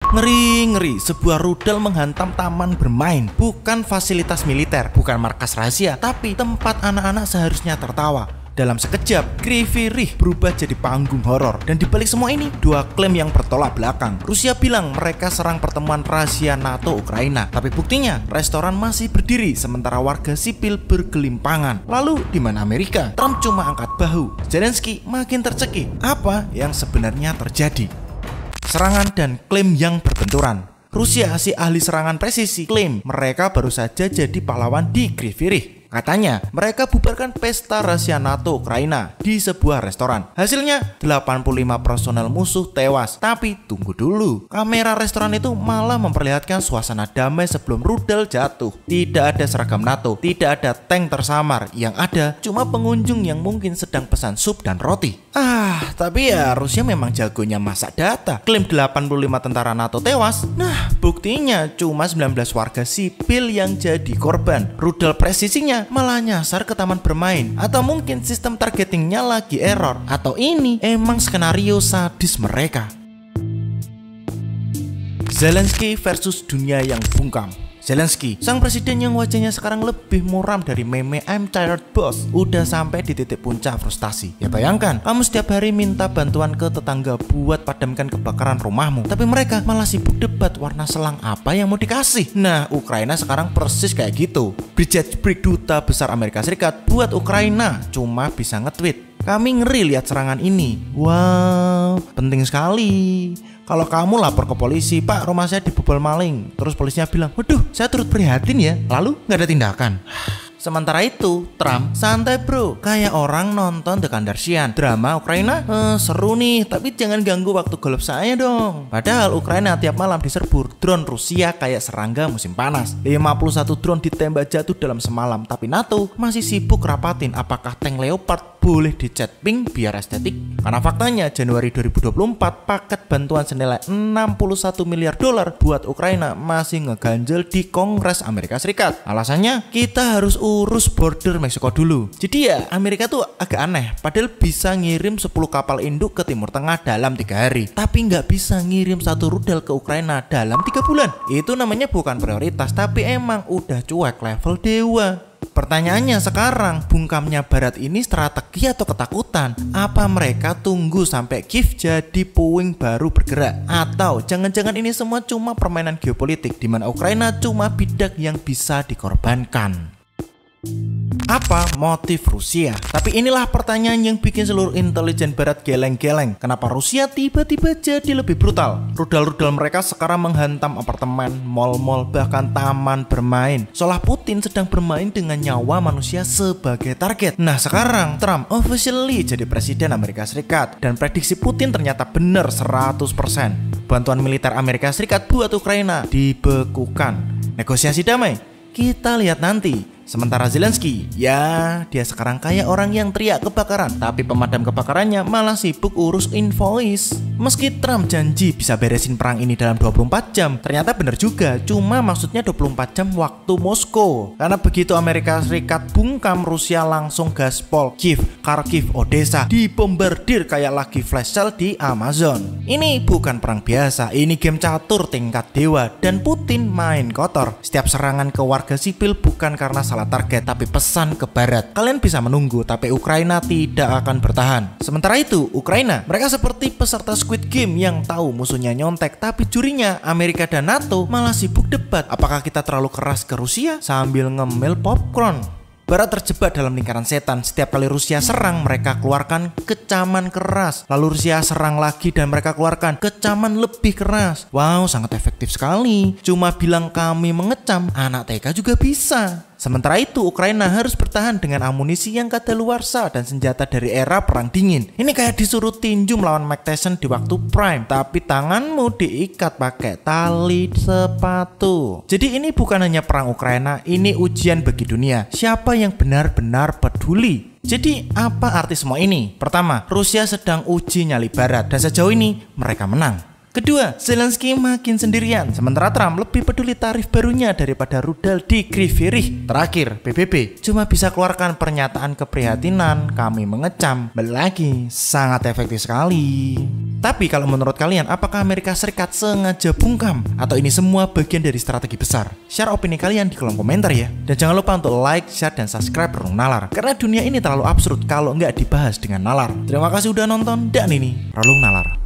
Ngeri-ngeri, sebuah rudal menghantam taman bermain. Bukan fasilitas militer, bukan markas rahasia, tapi tempat anak-anak seharusnya tertawa. Dalam sekejap, Kryvyi Rih berubah jadi panggung horor. Dan dibalik semua ini, dua klaim yang bertolak belakang. Rusia bilang mereka serang pertemuan rahasia NATO Ukraina, tapi buktinya restoran masih berdiri sementara warga sipil bergelimpangan. Lalu di mana Amerika? Trump cuma angkat bahu. Zelensky makin tercekik. Apa yang sebenarnya terjadi? Serangan dan klaim yang berbenturan. Rusia, si ahli serangan presisi, klaim mereka baru saja jadi pahlawan di Kryvyi Rih. Katanya, mereka bubarkan pesta rahasia NATO Ukraina di sebuah restoran. Hasilnya, 85 personel musuh tewas. Tapi tunggu dulu, kamera restoran itu malah memperlihatkan suasana damai sebelum rudal jatuh. Tidak ada seragam NATO, tidak ada tank tersamar. Yang ada cuma pengunjung yang mungkin sedang pesan sup dan roti. Tapi ya Rusia memang jagonya masak data. Klaim 85 tentara NATO tewas. Nah, buktinya cuma 19 warga sipil yang jadi korban. Rudal presisinya malah nyasar ke taman bermain. Atau mungkin sistem targetingnya lagi error. Atau ini emang skenario sadis mereka. Zelensky versus dunia yang bungkam. Zelensky, sang presiden yang wajahnya sekarang lebih muram dari meme I'm tired boss, udah sampai di titik puncak frustasi. Ya bayangkan, kamu setiap hari minta bantuan ke tetangga buat padamkan kebakaran rumahmu, tapi mereka malah sibuk debat warna selang apa yang mau dikasih. Nah, Ukraina sekarang persis kayak gitu. Bridget Brick, duta besar Amerika Serikat buat Ukraina, cuma bisa nge-tweet, kami ngeri lihat serangan ini. Wow, penting sekali. Kalau kamu lapor ke polisi, Pak, rumah saya dibobol maling. Terus polisinya bilang, waduh, saya turut prihatin ya. Lalu nggak ada tindakan. Sementara itu, Trump, santai bro, kayak orang nonton The Kardashian. Drama Ukraina, seru nih, tapi jangan ganggu waktu golf saya dong. Padahal Ukraina tiap malam diserbu drone Rusia kayak serangga musim panas. 51 drone ditembak jatuh dalam semalam. Tapi NATO masih sibuk rapatin apakah tank Leopard boleh dicat pink biar estetik. Karena faktanya Januari 2024 paket bantuan senilai 61 miliar dolar buat Ukraina masih ngeganjel di Kongres Amerika Serikat. Alasannya kita harus urus border Meksiko dulu. Jadi ya Amerika tuh agak aneh, padahal bisa ngirim 10 kapal induk ke Timur Tengah dalam 3 hari, tapi nggak bisa ngirim 1 rudal ke Ukraina dalam 3 bulan. Itu namanya bukan prioritas, tapi emang udah cuek level dewa. Pertanyaannya sekarang, bungkamnya Barat ini strategi atau ketakutan? Apa mereka tunggu sampai Kiev jadi puing baru bergerak? Atau jangan-jangan ini semua cuma permainan geopolitik di mana Ukraina cuma bidak yang bisa dikorbankan? Apa motif Rusia? Tapi inilah pertanyaan yang bikin seluruh intelijen Barat geleng-geleng. Kenapa Rusia tiba-tiba jadi lebih brutal? Rudal-rudal mereka sekarang menghantam apartemen, mal-mal, bahkan taman bermain. Seolah Putin sedang bermain dengan nyawa manusia sebagai target. Nah sekarang Trump officially jadi presiden Amerika Serikat. Dan prediksi Putin ternyata benar 100%. Bantuan militer Amerika Serikat buat Ukraina dibekukan. Negosiasi damai? Kita lihat nanti. Sementara Zelensky, ya dia sekarang kayak orang yang teriak kebakaran, tapi pemadam kebakarannya malah sibuk urus invoice. Meski Trump janji bisa beresin perang ini dalam 24 jam, ternyata bener juga, cuma maksudnya 24 jam waktu Moskow. Karena begitu Amerika Serikat bungkam, Rusia langsung gaspol Kiev, Kharkiv, Odessa, dibombardir kayak lagi flash sale di Amazon. Ini bukan perang biasa, ini game catur tingkat dewa, dan Putin main kotor. Setiap serangan ke warga sipil bukan karena salah target, tapi pesan ke Barat. Kalian bisa menunggu, tapi Ukraina tidak akan bertahan. Sementara itu, Ukraina, mereka seperti peserta Squid Game yang tahu musuhnya nyontek, tapi jurinya Amerika dan NATO malah sibuk debat. Apakah kita terlalu keras ke Rusia sambil ngemil popcorn? Barat terjebak dalam lingkaran setan. Setiap kali Rusia serang, mereka keluarkan kecaman keras. Lalu Rusia serang lagi dan mereka keluarkan kecaman lebih keras. Wow, sangat efektif sekali. Cuma bilang kami mengecam, anak TK juga bisa. Sementara itu, Ukraina harus bertahan dengan amunisi yang kadaluarsa dan senjata dari era Perang Dingin. Ini kayak disuruh tinju melawan Mike Tyson di waktu prime, tapi tanganmu diikat pakai tali sepatu. Jadi ini bukan hanya perang Ukraina, ini ujian bagi dunia. Siapa yang benar-benar peduli? Jadi apa arti semua ini? Pertama, Rusia sedang uji nyali Barat dan sejauh ini mereka menang. Kedua, Zelensky makin sendirian, sementara Trump lebih peduli tarif barunya daripada rudal di Kryvyi. Terakhir, PBB cuma bisa keluarkan pernyataan keprihatinan, kami mengecam. Balik lagi, sangat efektif sekali. Tapi kalau menurut kalian, apakah Amerika Serikat sengaja bungkam? Atau ini semua bagian dari strategi besar? Share opini kalian di kolom komentar ya. Dan jangan lupa untuk like, share, dan subscribe Relung Nalar. Karena dunia ini terlalu absurd kalau nggak dibahas dengan nalar. Terima kasih udah nonton, dan ini Relung Nalar.